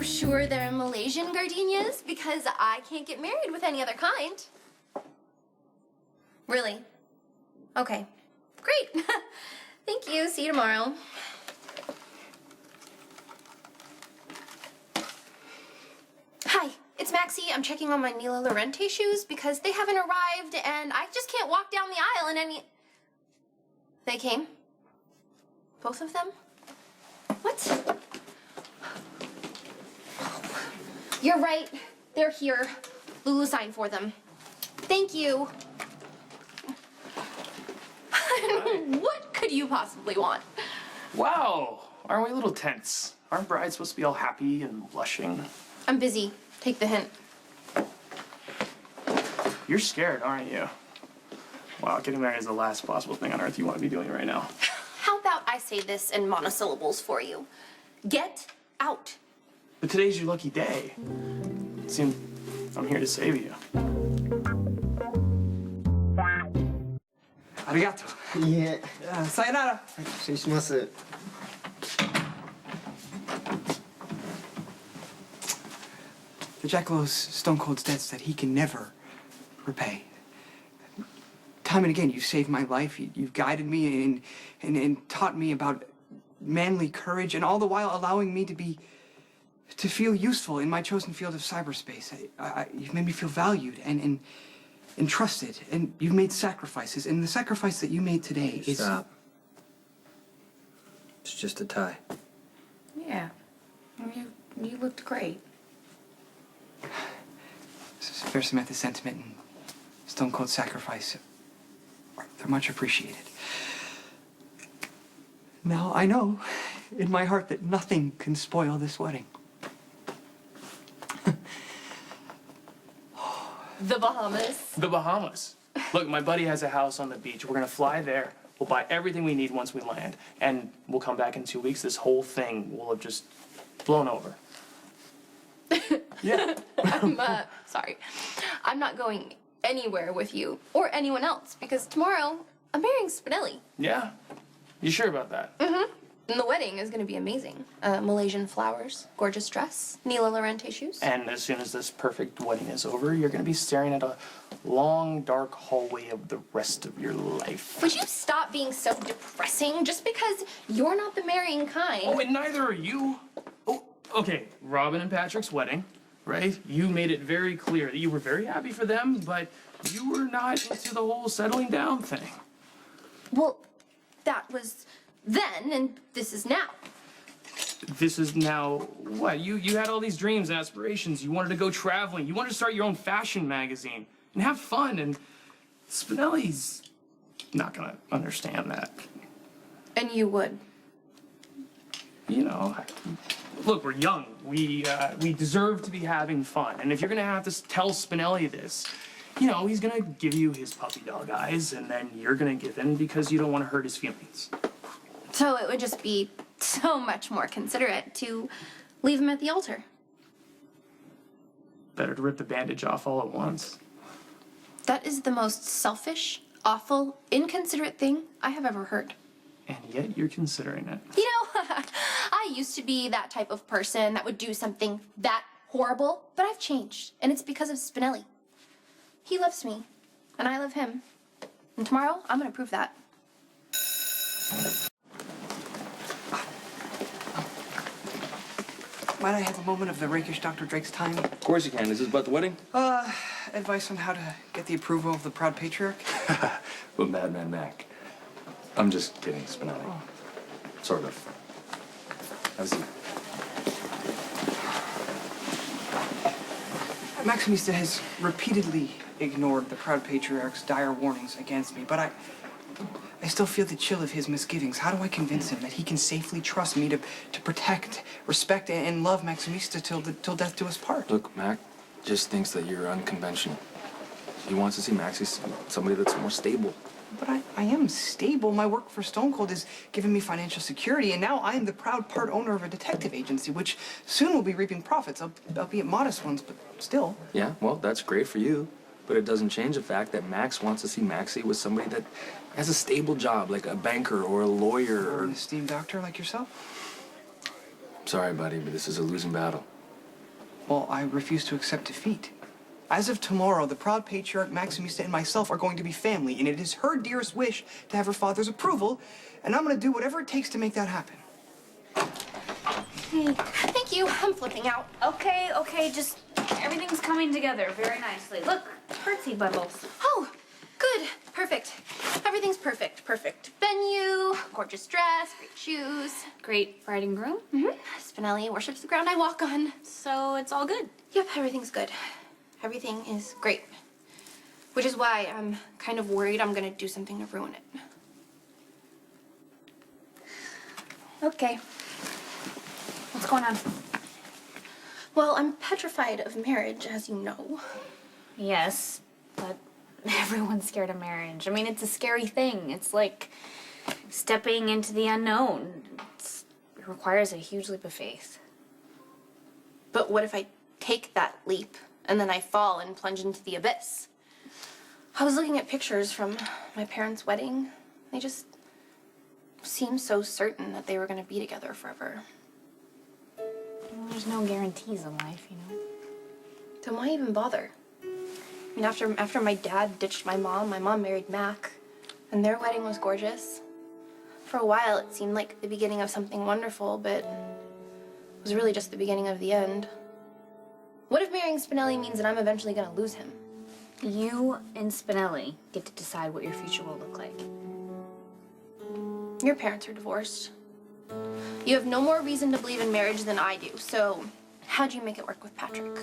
sure they're Malaysian gardenias? Because I can't get married with any other kind. Really? Okay. Great. Thank you. See you tomorrow. Hi, it's Maxie. I'm checking on my Nila Laurenti shoes because they haven't arrived and I just can't walk down the aisle in any... They came? Both of them? What? You're right. They're here. Lulu signed for them. Thank you. What could you possibly want? Wow, aren't we a little tense? Aren't brides supposed to be all happy and blushing? I'm busy. Take the hint. You're scared, aren't you? Wow, getting married is the last possible thing on earth you want to be doing right now. How about I say this in monosyllables for you? Get out. But today's your lucky day. See, I'm here to save you. Arigato. いいえ。さよなら。失礼します。The Jackalow's stone cold debts that he can never repay. Time and again, you've saved my life. You've guided me and taught me about manly courage, and all the while allowing me to feel useful in my chosen field of cyberspace. You've made me feel valued and trusted, and you've made sacrifices, and the sacrifice that you made today is... Stop. It's just a tie. Yeah. You looked great. Fair Samantha's sentiment and stone cold sacrifice, they're much appreciated. Now I know in my heart that nothing can spoil this wedding. The Bahamas. The Bahamas. Look, my buddy has a house on the beach. We're gonna fly there. We'll buy everything we need once we land, and we'll come back in 2 weeks. This whole thing will have just blown over. Yeah. I'm sorry. I'm not going anywhere with you or anyone else because tomorrow I'm marrying Spinelli. Yeah? You sure about that? Mm-hmm. And the wedding is going to be amazing. Malaysian flowers, gorgeous dress, Nila Laurenti shoes. And as soon as this perfect wedding is over, you're gonna be staring at a long, dark hallway of the rest of your life. Would you stop being so depressing just because you're not the marrying kind? Oh, and neither are you. Oh, okay, Robin and Patrick's wedding, right? You made it very clear that you were very happy for them, but you were not into the whole settling down thing. Well, that was then, and this is now. This is now what? You had all these dreams and aspirations. You wanted to go traveling. You wanted to start your own fashion magazine and have fun, and Spinelli's not gonna understand that. And you would. You know, look, we're young. We deserve to be having fun. And if you're gonna have to tell Spinelli this, you know, he's gonna give you his puppy dog eyes, and then you're gonna give in because you don't want to hurt his feelings. So it would just be so much more considerate to leave him at the altar. Better to rip the bandage off all at once. That is the most selfish, awful, inconsiderate thing I have ever heard. And yet you're considering it. You know, I used to be that type of person that would do something that horrible, but I've changed, and it's because of Spinelli. He loves me, and I love him. And tomorrow, I'm gonna prove that. Might I have a moment of the rakish Dr. Drake's time? Of course you can. Is this about the wedding? Advice on how to get the approval of the proud patriarch? But Madman Mac. I'm just kidding, Spinelli. Oh. Sort of. Have a seat. Maximista has repeatedly ignored the proud patriarch's dire warnings against me, but I still feel the chill of his misgivings. How do I convince him that he can safely trust me to protect, respect, and love Maximista till death do us part? Look, Mac just thinks that you're unconventional. He wants to see Maxie somebody that's more stable. But I am stable. My work for Stone Cold has given me financial security, and now I am the proud part owner of a detective agency, which soon will be reaping profits, albeit modest ones, but still. Yeah, well, that's great for you. But it doesn't change the fact that Max wants to see Maxie with somebody that has a stable job, like a banker or a lawyer Or an esteemed doctor like yourself? Sorry, buddy, but this is a losing battle. Well, I refuse to accept defeat. As of tomorrow, the proud patriarch Maximista and myself are going to be family, and it is her dearest wish to have her father's approval, and I'm going to do whatever it takes to make that happen. Hey, thank you. I'm flipping out. Okay, just everything's coming together very nicely. Look, birdseed bundles. Oh, good. Perfect. Everything's perfect. Perfect venue, gorgeous dress, great shoes. Great bride and groom. Spinelli worships the ground I walk on. So it's all good. Yep, everything's good. Everything is great. Which is why I'm kind of worried I'm gonna do something to ruin it. Okay. What's going on? Well, I'm petrified of marriage, as you know. Yes, but everyone's scared of marriage. I mean, it's a scary thing. It's like stepping into the unknown. It requires a huge leap of faith. But what if I take that leap and then I fall and plunge into the abyss? I was looking at pictures from my parents' wedding. They just seemed so certain that they were going to be together forever. Well, there's no guarantees in life, you know. Then why even bother? I mean, after my dad ditched my mom married Mac, and their wedding was gorgeous. For a while, it seemed like the beginning of something wonderful, but it was really just the beginning of the end. What if marrying Spinelli means that I'm eventually gonna lose him? You and Spinelli get to decide what your future will look like. Your parents are divorced. You have no more reason to believe in marriage than I do, so how'd you make it work with Patrick?